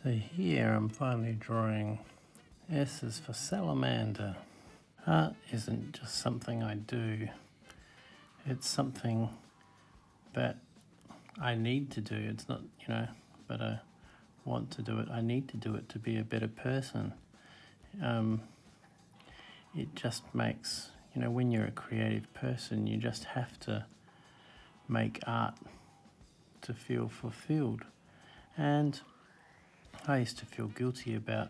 So here I'm finally drawing S is for salamander. Art isn't just something I do, it's something that I need to do. It's not, but I want to do it. I need to do it to be a better person. It just makes, when you're a creative person, you just have to make art to feel fulfilled. And I used to feel guilty about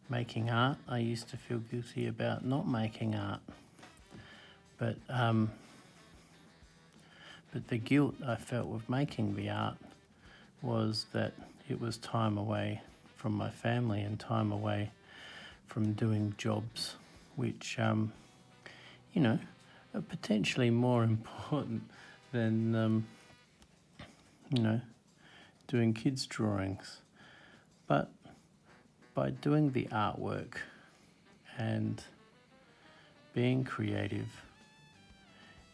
making art. I used to feel guilty about not making art. But the guilt I felt with making the art was that it was time away from my family and time away from doing jobs which, are potentially more important than, doing kids' drawings. But by doing the artwork and being creative,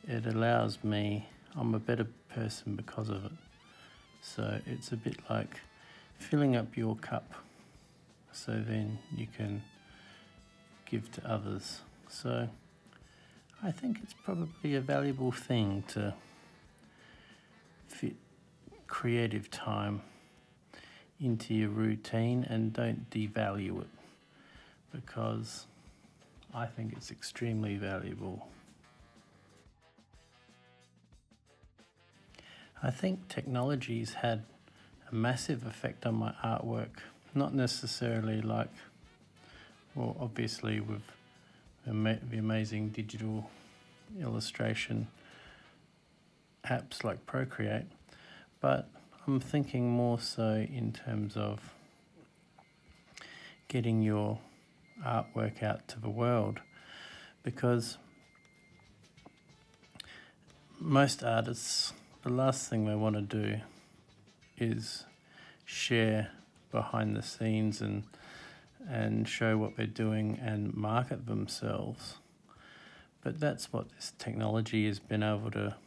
it allows me, I'm a better person because of it. So it's a bit like filling up your cup so then you can give to others. So I think it's probably a valuable thing to fit creative time into your routine and don't devalue it, because I think it's extremely valuable. I think technology's had a massive effect on my artwork, not necessarily obviously with the amazing digital illustration apps like Procreate, but I'm thinking more so in terms of getting your artwork out to the world, because most artists, the last thing they want to do is share behind the scenes and show what they're doing and market themselves. But that's what this technology has been able to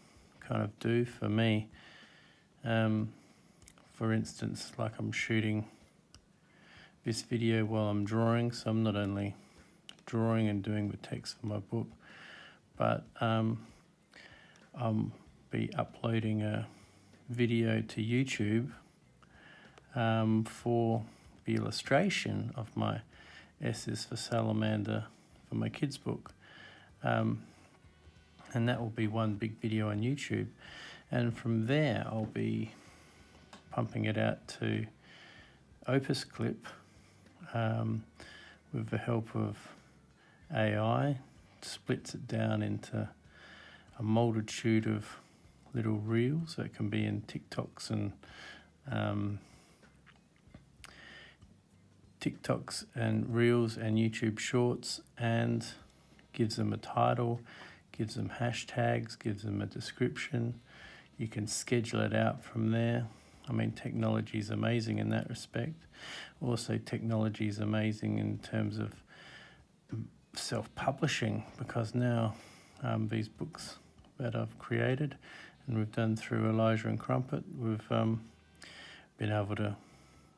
kind of do for me. For instance, like I'm shooting this video while I'm drawing, so I'm not only drawing and doing the text for my book, but I'll be uploading a video to YouTube for the illustration of my S is for Salamander for my kids' book. And that will be one big video on YouTube. And from there, I'll be pumping it out to Opus Clip with the help of AI. Splits it down into a multitude of little reels that can be in TikToks and Reels and YouTube Shorts, and gives them a title, gives them hashtags, gives them a description. You can schedule it out from there. I mean, technology is amazing in that respect. Also, technology is amazing in terms of self-publishing, because now these books that I've created and we've done through Elijah and Crumpet, we've been able to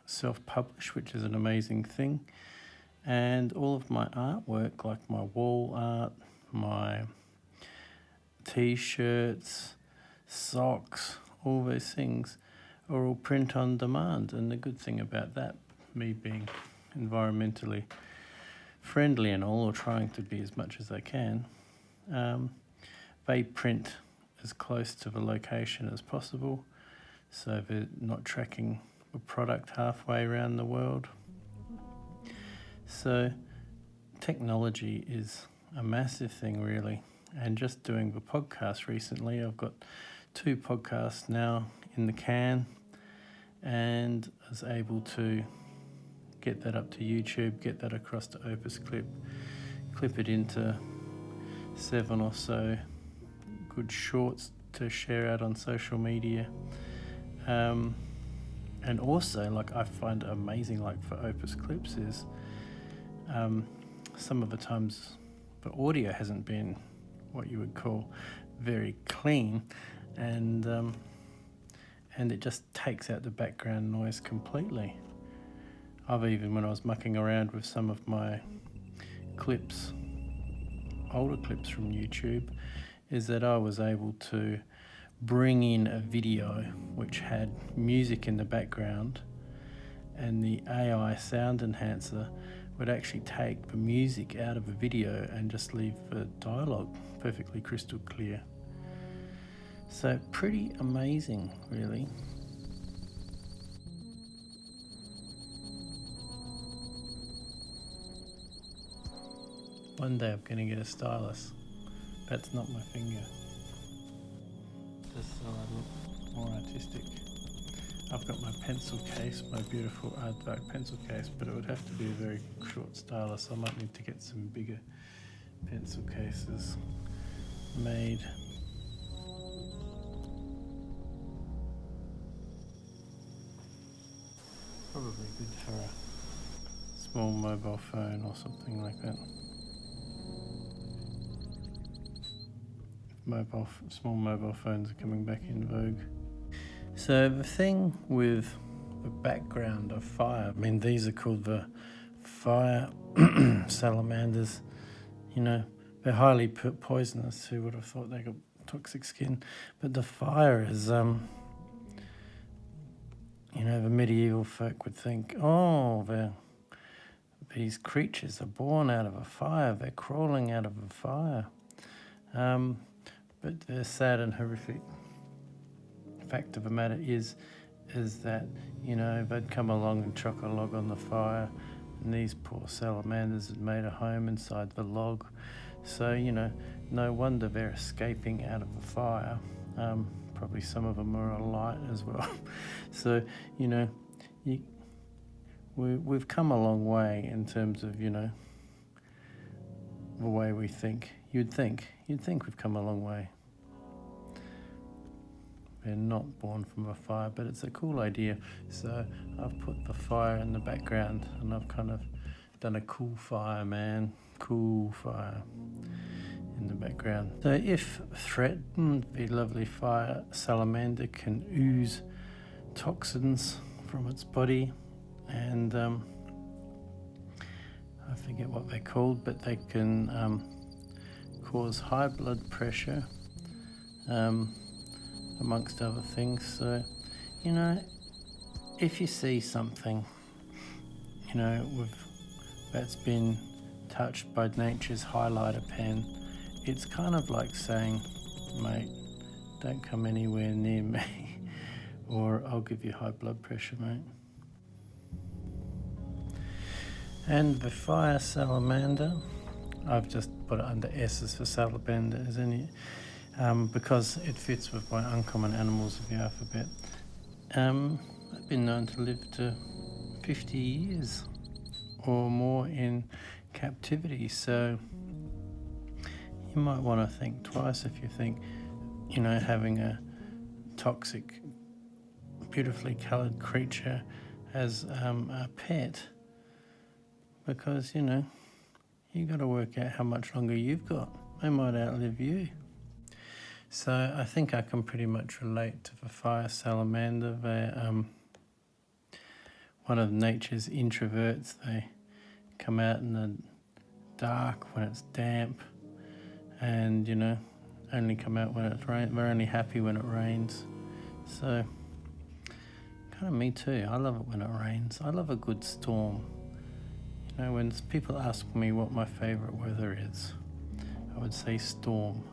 self-publish, which is an amazing thing. And all of my artwork, like my wall art, my t-shirts, socks, all those things are all print on demand. And the good thing about that, me being environmentally friendly and all, or trying to be as much as I can, they print as close to the location as possible, so they're not tracking the product halfway around the world. So technology is a massive thing, really. And just doing the podcast recently, I've got 2 podcasts now in the can, and I was able to get that up to YouTube, get that across to Opus Clip, clip it into 7 or so good shorts to share out on social media. And also, I find it amazing, for Opus Clips is some of the times the audio hasn't been what you would call very clean, and it just takes out the background noise completely. I've even, when I was mucking around with some of my clips, older clips from YouTube, is that I was able to bring in a video which had music in the background, and the AI sound enhancer would actually take the music out of a video and just leave the dialogue perfectly crystal clear. So pretty amazing, really. One day I'm going to get a stylus. That's not my finger. Just so I look more artistic. I've got my pencil case, my beautiful Aardvark pencil case, but it would have to be a very short stylus. I might need to get some bigger pencil cases made. Probably good for a small mobile phone or something like that. Small mobile phones are coming back in vogue. So the thing with the background of fire, I mean, these are called the fire salamanders. You know, they're highly poisonous. Who would have thought they got toxic skin? But the fire is, you know, the medieval folk would think, oh, these creatures are born out of a fire. They're crawling out of a fire. But the sad and horrific fact of the matter is that, you know, they'd come along and chuck a log on the fire, and these poor salamanders had made a home inside the log. So, you know, no wonder they're escaping out of the fire. Probably some of them are alight as well. So, you know, we've come a long way in terms of, you know, the way we think. You'd think we've come a long way. They're not born from a fire, but it's a cool idea. So I've put the fire in the background, and I've kind of done a cool fire, man. Cool fire in the background. So if threatened, the lovely fire salamander can ooze toxins from its body, and I forget what they're called, but they can cause high blood pressure, amongst other things. So, you know, if you see something, you know, that's been touched by nature's highlighter pen, it's kind of like saying, mate, don't come anywhere near me, or I'll give you high blood pressure, mate. And the fire salamander, I've just put it under S's for salamander, because it fits with my uncommon animals of the alphabet. I've been known to live to 50 years or more in captivity, so you might want to think twice if you think, you know, having a toxic, beautifully coloured creature as a pet, because, you know, you got to work out how much longer you've got. They might outlive you. So I think I can pretty much relate to the fire salamander. They're one of nature's introverts. They come out in the dark when it's damp, and, you know, only come out when it's rain. They're only happy when it rains. So kind of me too. I love it when it rains. I love a good storm. You know, when people ask me what my favourite weather is, I would say storm.